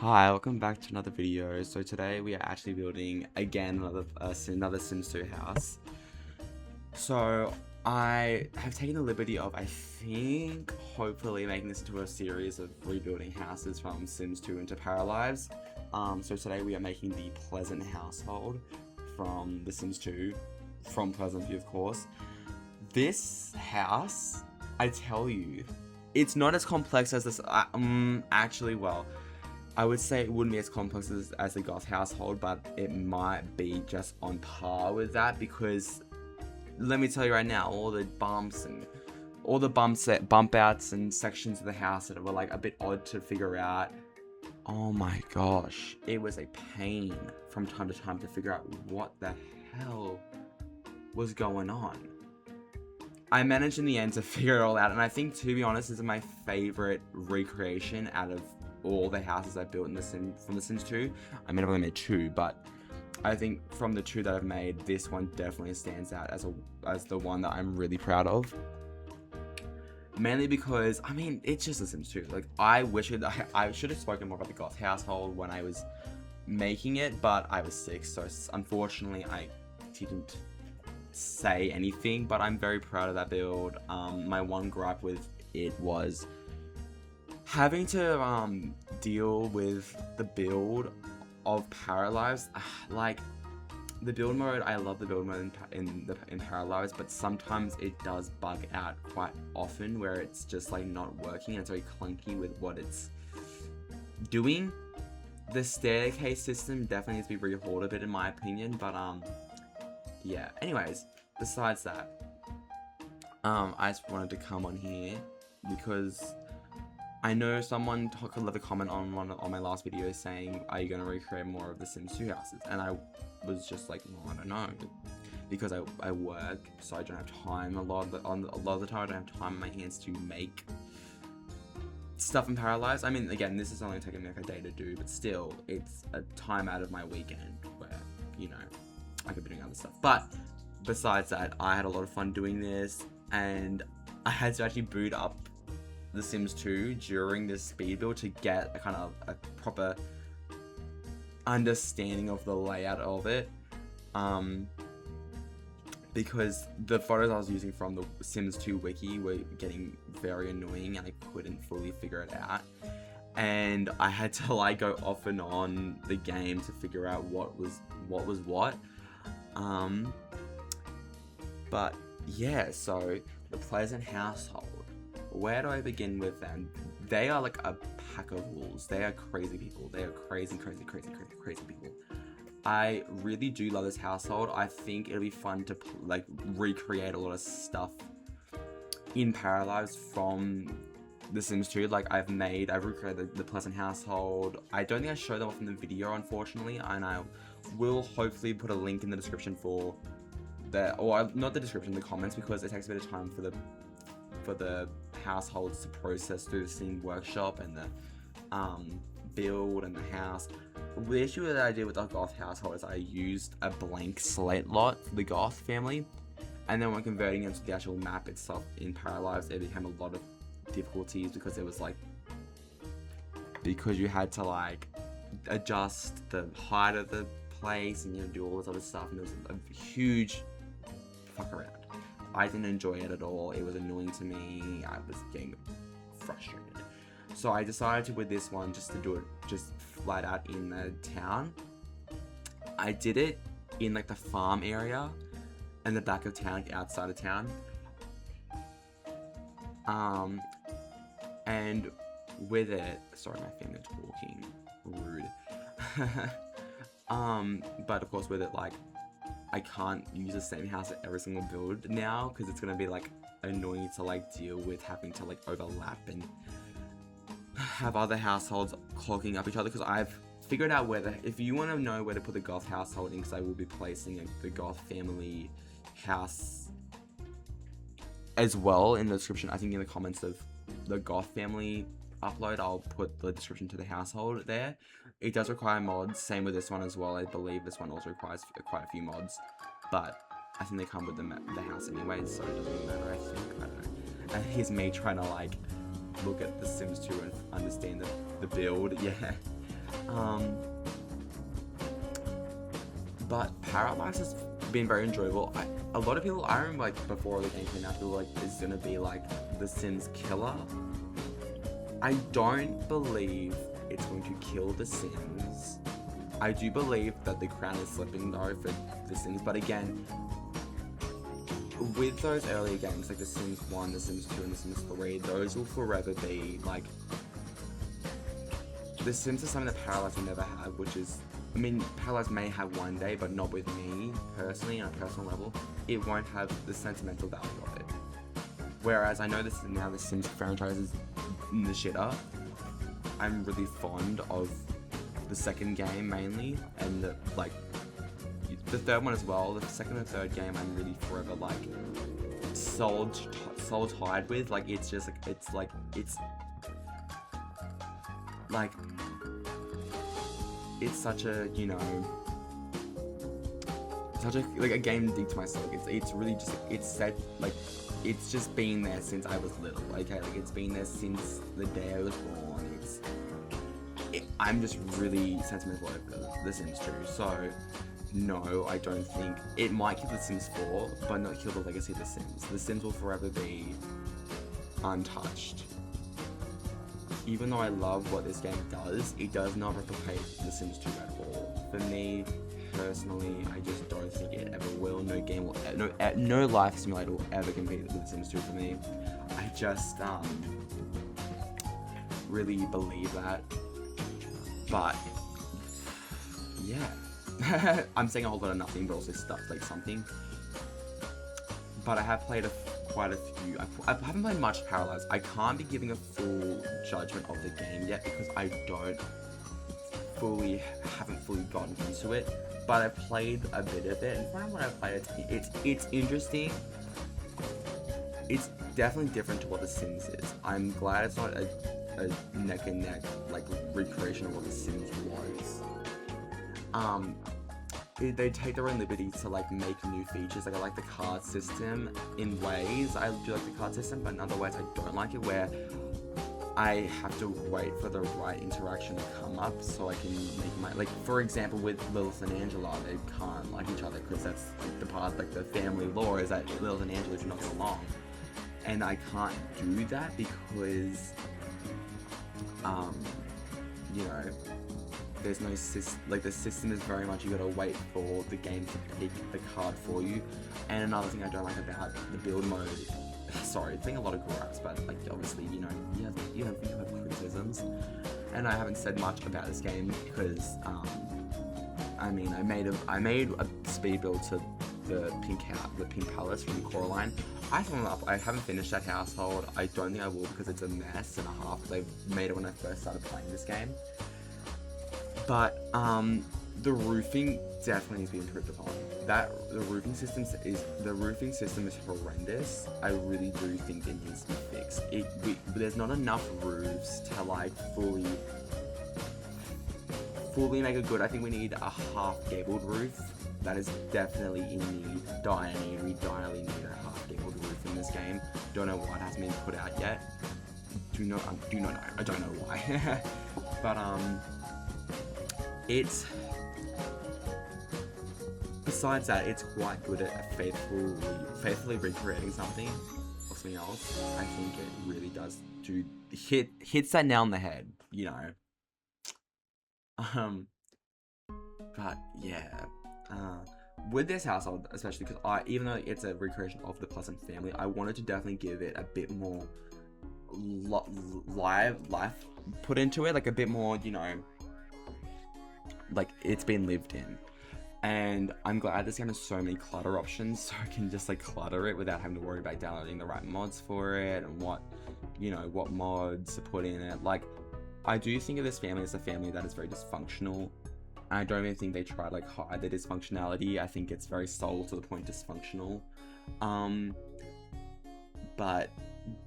Hi, welcome back to another video. So today we are actually building again another Sims 2 house. So I have taken the liberty of, I think, hopefully making this into a series of rebuilding houses from Sims 2 into Paralives. So today we are making the Pleasant household from The Sims 2, from Pleasant View, of course. This house, I tell you, it's not as complex as this. Actually, well, I would say it wouldn't be as complex as the Goth household, but it might be just on par with that because let me tell you right now, all the bumps and all the bump outs and sections of the house that were like a bit odd to figure out. Oh my gosh, it was a pain from time to time to figure out what the hell was going on. I managed in the end to figure it all out, and I think, to be honest, this is my favorite recreation out of all the houses I built from The Sims 2. I mean, I've only made 2, but I think from the 2 that I've made, this one definitely stands out as the one that I'm really proud of. Mainly because, I mean, it's just The Sims 2. Like, I should have spoken more about the Goth household when I was making it, but I was sick, so unfortunately I didn't say anything, but I'm very proud of that build. My one gripe with it was having to deal with the build of Paralives. Like, the build mode, I love the build mode in Paralives, but sometimes it does bug out quite often where it's just like not working and it's very clunky with what it's doing. The staircase system definitely needs to be rehauled a bit in my opinion, but yeah. Anyways, besides that, I just wanted to come on here because I know someone left a comment on my last video saying, "Are you gonna recreate more of the Sims 2 houses?" And I was just like, "No, I don't know," because I work, so I don't have time. A lot of the time, I don't have time in my hands to make stuff in Paralives. I mean, again, this is only taking me like a day to do, but still, it's a time out of my weekend where, you know, I could be doing other stuff. But besides that, I had a lot of fun doing this, and I had to actually boot up The Sims 2 during this speed build to get a kind of a proper understanding of the layout of it, because the photos I was using from the Sims 2 wiki were getting very annoying and I couldn't fully figure it out, and I had to like go off and on the game to figure out what was what. But yeah, so the Pleasant household. Where do I begin with them? They are like a pack of wolves. They are crazy people. They are crazy people. I really do love this household. I think it'll be fun to like recreate a lot of stuff in Paralives from The Sims 2. Like I've recreated the Pleasant household. I don't think I showed them off in the video, unfortunately, and I will hopefully put a link in the description for not the description, the comments, because it takes a bit of time for the households to process through the Steam workshop and the build and the house. The issue that I did with the Goth household is I used a blank slate lot for the Goth family, and then when converting into the actual map itself in Paralives, it became a lot of difficulties because it was like, because you had to like adjust the height of the place and do all this other stuff, and it was a huge fuck around. I didn't enjoy it at all. It was annoying to me. I was getting frustrated. So I decided to, with this one, just to do it just flat out in the town. I did it in like the farm area in the back of town, outside of town. And with it, sorry, my family talking, rude. But of course with it, like, I can't use the same house at every single build now because it's gonna be like annoying to like deal with having to like overlap and have other households clogging up each other, because I've figured out if you want to know where to put the Goth household in, because I will be placing the Goth family house as well in the description. I think in the comments of the Goth family upload, I'll put the description to the household there. It does require mods, same with this one as well. I believe this one also requires quite a few mods, but I think they come with the house anyway, so it doesn't matter, I think. I don't know. And here's me trying to like look at The Sims 2 and understand the build. Yeah. But Paralives has been very enjoyable. A lot of people, I remember like before the game came out, people were like, it's gonna be like The Sims killer. I don't believe it's going to kill The Sims. I do believe that the crown is slipping though for The Sims, but again, with those earlier games like The Sims 1, The Sims 2, and The Sims 3, those will forever be like, The Sims is something that Paralives will never have, which is, I mean, Paralives may have one day, but not with me, personally, on a personal level. It won't have the sentimental value of it. Whereas I know this is now The Sims franchise is in the shitter. I'm really fond of the second game mainly, and the third one as well. The second and third game I'm really forever like soul tied with. Like it's just like it's such a, you know, such a like a game deep to my soul. It's really just it's set like it's just been there since I was little. Okay, like it's been there since the day I was born. I'm just really sentimental over The Sims 2. So no, I don't think it might kill The Sims 4, but not kill the legacy of The Sims. The Sims will forever be untouched. Even though I love what this game does, it does not replicate The Sims 2 at all. For me, personally, I just don't think it ever will. No game will, no life simulator will ever compete with The Sims 2 for me. I just really believe that. But yeah, I'm saying a whole lot of nothing, but also stuff like something. But I have played quite a few. I haven't played much Paralives. I can't be giving a full judgment of the game yet because I haven't fully gotten into it. But I've played a bit of it, and from what I've played, it's interesting. It's definitely different to what The Sims is. I'm glad it's not a neck and neck like recreation of what The Sims was. They take their own liberty to like make new features. Like I like the card system in ways. I do like the card system, but in other ways I don't like it, where I have to wait for the right interaction to come up so I can make my, like for example with Lilith and Angela, they can't like each other because that's the part, like the family lore is that Lilith and Angela do not get along, and I can't do that because you know, there's no the system is very much you gotta wait for the game to pick the card for you. And another thing I don't like about the build mode, sorry, it's being a lot of gripes, but like obviously, you know, you have criticisms, and I haven't said much about this game because I mean I made a speed build to the pink palace from Coraline. I thought up. I haven't finished that household. I don't think I will because it's a mess and a half. They made it when I first started playing this game. But the roofing definitely needs to be improved upon. The roofing system is horrendous. I really do think it needs to be fixed. There's not enough roofs to like fully make it good. I think we need a half gabled roof. That is definitely in need. We direly need a half gabled roof in this game. Don't know why it hasn't been put out yet. Do not know. I don't know why. But it's, besides that, it's quite good at faithfully recreating something or something else. I think it really does hits that nail on the head, you know. But yeah, with this household, especially because even though it's a recreation of the Pleasant family, I wanted to definitely give it a bit more life put into it, like a bit more, you know, like it's been lived in. And I'm glad this game has so many clutter options, so I can just like clutter it without having to worry about downloading the right mods for it and what mods to put in it. Like, I do think of this family as a family that is very dysfunctional. And I don't even think they try to like hide their dysfunctionality. I think it's very soul to the point dysfunctional. But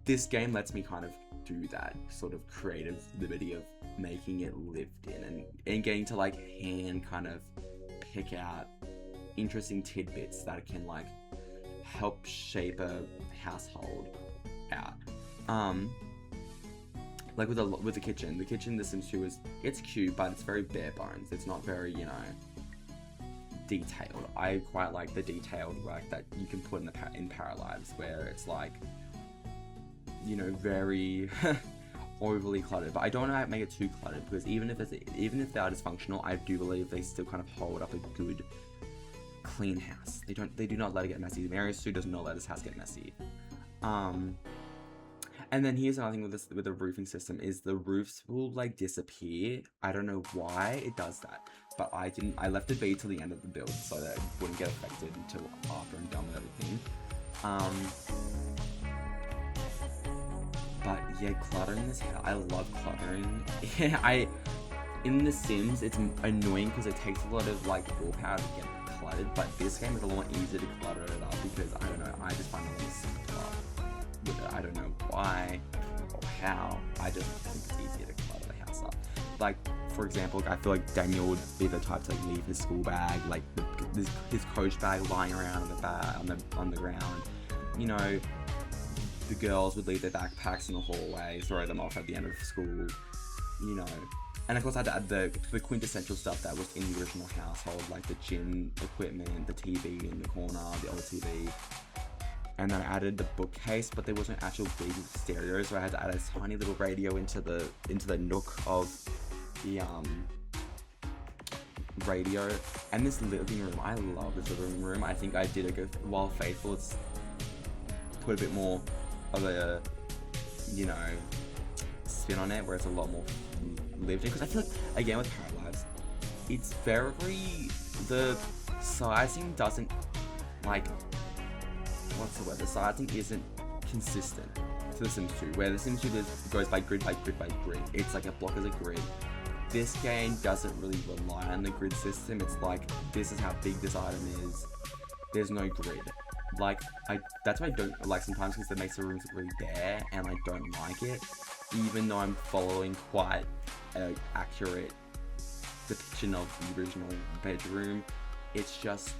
this game lets me kind of do that sort of creative liberty of making it lived in and getting to like hand kind of pick out interesting tidbits that can like help shape a household out. like with the kitchen. The kitchen, The Sims 2 it's cute, but it's very bare bones. It's not very, you know, detailed. I quite like the detailed work that you can put in Paralives, where it's like, you know, very overly cluttered. But I don't want to make it too cluttered, because even if they are dysfunctional, I do believe they still kind of hold up a good, clean house. They do not let it get messy. Mary Sue does not let his house get messy. And then here's another thing with the roofing system is the roofs will like disappear. I don't know why it does that, but I left it be till the end of the build so that it wouldn't get affected until after I'm done with everything. But yeah, cluttering this house, I love cluttering. Yeah, in The Sims, it's annoying because it takes a lot of like willpower to get cluttered, but this game is a lot easier to clutter it up because, I don't know, I just find it simpler with it. I don't know why or how, I just think it's easier to clutter the house up. Like, for example, I feel like Daniel would be the type to like leave his school bag, like his coach bag lying around on the ground. You know, the girls would leave their backpacks in the hallway, throw them off at the end of school, you know. And of course I had to add the quintessential stuff that was in the original household, like the gym equipment, the TV in the corner, the old TV. And then I added the bookcase, but there wasn't an actual big stereo, so I had to add a tiny little radio into the nook of the radio. And this living room, I love this living room. I think I did a good, while faithful, it's put a bit more of a, you know, spin on it, where it's a lot more lived in. Because I feel like, again with Paralives, it's very, the sizing doesn't, like, what's the word? The sizing isn't consistent to The Sims 2, where The Sims 2 goes by grid by grid by grid. It's like a block as a grid. This game doesn't really rely on the grid system. It's like, this is how big this item is. There's no grid. Like, that's why I don't like sometimes, because it makes the rooms look really bare, and I don't like it. Even though I'm following quite an accurate depiction of the original bedroom, it's just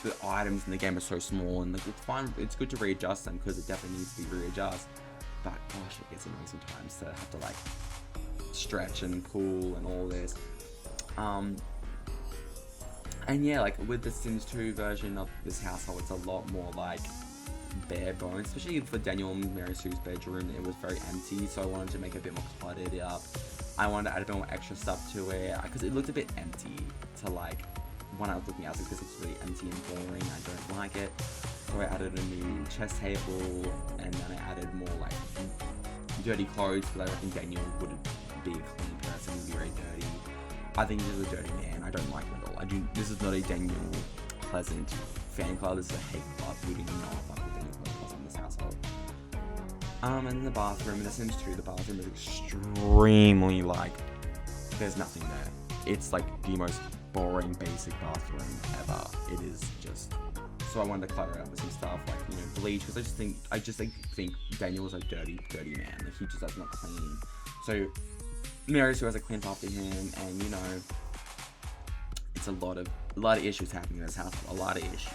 the items in the game are so small, and like, it's fine. It's good to readjust them because it definitely needs to be readjusted. But gosh, it gets annoying sometimes to have to like stretch and pull and all this. And yeah, like with the Sims 2 version of this household, it's a lot more like bare bones, especially for Daniel and Mary Sue's bedroom. It was very empty, so I wanted to make it a bit more cluttered up. I wanted to add a bit more extra stuff to it because it looked a bit empty to like, when I was looking at it, because it's really empty and boring. I don't like it. So I added a new chess table, and then I added more like dirty clothes, because I reckon Daniel wouldn't be a clean person, he'd be very dirty. I think he's a dirty man. I don't like him at all. This is not a Daniel Pleasant fan club. This is a hate club. We do not fuck with Daniel Pleasant in this household. And the bathroom in The Sims 2, the bathroom is extremely like, there's nothing there. It's like the most boring, basic bathroom ever. It is just. So I wanted to clutter it up with some stuff like, you know, bleach, because I just think Daniel is a dirty man. Like, he just does not clean. So Mary Sue has to clean after him, and you know, it's a lot of issues happening in this house. A lot of issues.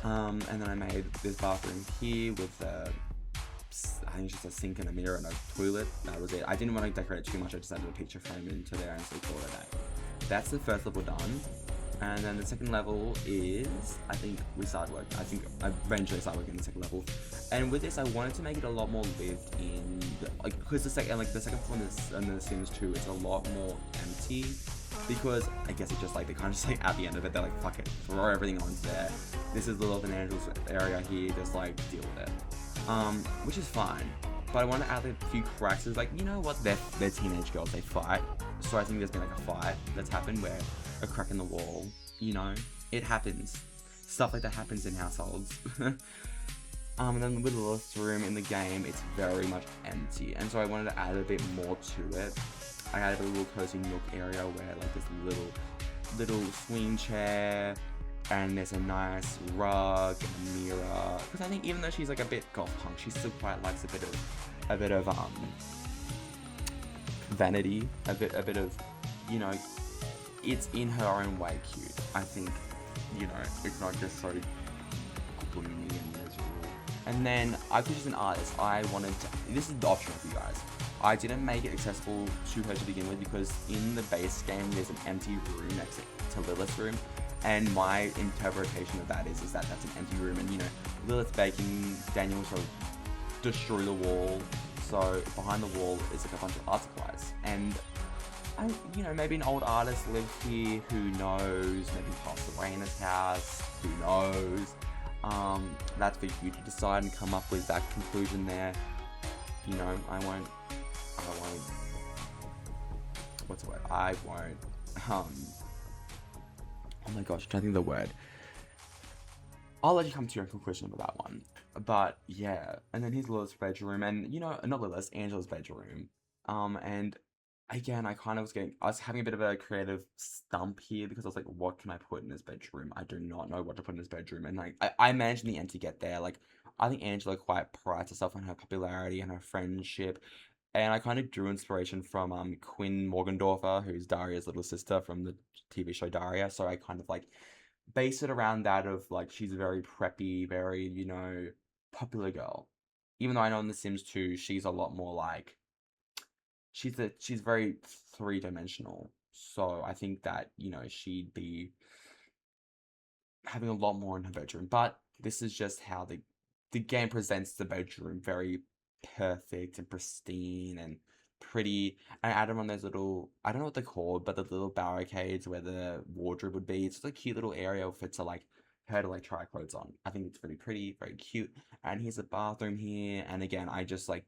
And then I made this bathroom here with I think it's just a sink and a mirror and a toilet. That was it. I didn't want to decorate it too much. I just added a picture frame into there and so call it a day. That's the first level done. And then the second level is, I think we started work. I think I eventually started working on the second level. And with this, I wanted to make it a lot more lived in, like, because the second floor in The Sims 2 is a lot more empty. Because I guess it's just like, they kind of just like at the end of it, they're like, fuck it, throw everything onto there. This is the Love and Angels area here, just like deal with it. Which is fine. But I want to add a few cracks. It's like, you know what, they're teenage girls, they fight. So I think there's been like a fight that's happened where a crack in the wall, you know, it happens. Stuff like that happens in households. And then with the last room in the game, it's very much empty. And so I wanted to add a bit more to it. I added a little cozy nook area where like this little swing chair, and there's a nice rug and a mirror. Because I think even though she's like a bit goth punk, she still quite likes a bit of vanity, a bit of, you know, it's in her own way cute. I think, you know, it's not just so gloomy and miserable. And then I could just an artist. I wanted to. This is the option for you guys. I didn't make it accessible to her to begin with because in the base game there's an empty room next to Lilith's room, and my interpretation of that is that that's an empty room, and you know Lilith's baking, Daniel sort of destroy the wall, so behind the wall is like a bunch of art supplies, and you know, maybe an old artist lived here, who knows, maybe passed away in his house, who knows. That's for you to decide and come up with that conclusion there. You know, I won't, what's the word? I won't, oh my gosh, I'm trying to think of the word. I'll let you come to your conclusion with that one. But yeah, and then here's Lilith's bedroom, and you know, not Lilith's, Angela's bedroom. And again, I was having a bit of a creative stump here because I was like, what can I put in this bedroom? I do not know what to put in this bedroom, and like, I imagine the end to get there. Like, I think Angela quite prides herself on her popularity and her friendship, and I kind of drew inspiration from Quinn Morgendorfer, who's Daria's little sister from the TV show Daria. So I kind of like base it around that of like she's a very preppy, very, you know, popular girl. Even though I know in The Sims 2 she's a lot more like she's very three-dimensional. So I think that, you know, she'd be having a lot more in her bedroom. But this is just how the game presents the bedroom, very perfect and pristine and pretty. I added on those little, I don't know what they're called, but the little barricades where the wardrobe would be. It's just a cute little area for it to like her to like try clothes on. I think it's really pretty, very cute. And here's a bathroom here. And again, I just like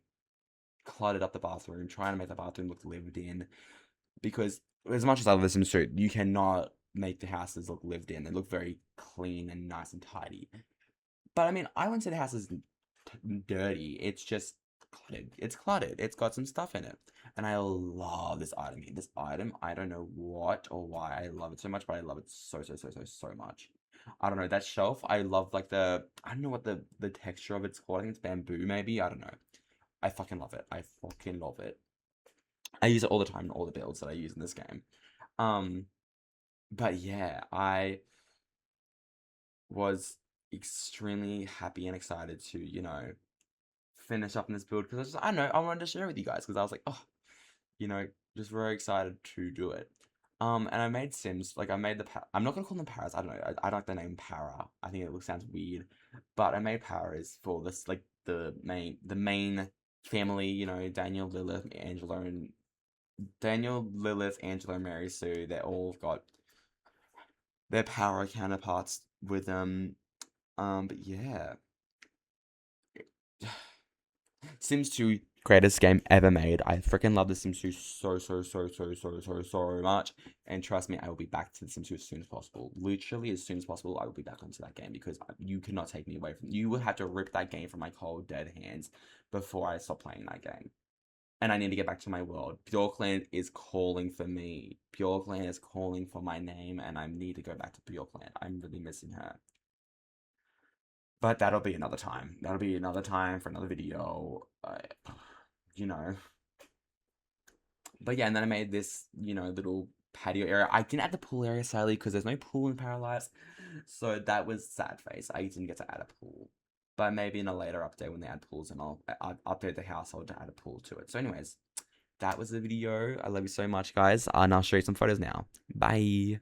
cluttered up the bathroom, trying to make the bathroom look lived in. Because as much as I love The Sims 2, you cannot make the houses look lived in. They look very clean and nice and tidy. But I mean, I wouldn't say the house is dirty. It's just cluttered. It's cluttered. It's got some stuff in it. And I love this item here. This item, I don't know what or why I love it so much, but I love it so much. I don't know, that shelf, I love like I don't know what the texture of it's called. I think it's bamboo maybe. I don't know. I fucking love it. I fucking love it. I use it all the time in all the builds that I use in this game. Um, but yeah, I was extremely happy and excited to, you know, finish up in this build because I don't know, I wanted to share it with you guys because I was like, oh, you know, just very excited to do it. And I made Sims, like I made I'm not gonna call them Paras, I don't know, I don't like the name Para. I think it sounds weird, but I made Paras for this, like the main family, you know, Daniel, Lilith, Angela, and Mary Sue. They all got their power counterparts with them. But yeah. Sims 2, greatest game ever made. I freaking love The Sims 2 so much. And trust me, I will be back to The Sims 2 as soon as possible. Literally, as soon as possible, I will be back onto that game because you cannot take me away from. You will have to rip that game from my cold, dead hands before I stop playing that game. And I need to get back to my world. Pure Clan is calling for me. Pure Clan is calling for my name, and I need to go back to Pure Clan. I'm really missing her. But that'll be another time. That'll be another time for another video. You know. But yeah, and then I made this, you know, little patio area. I didn't add the pool area, sadly, because there's no pool in Paralives. So that was sad face. I didn't get to add a pool. But maybe in a later update when they add pools, and I'll update the household to add a pool to it. So anyways, that was the video. I love you so much, guys. And I'll show you some photos now. Bye.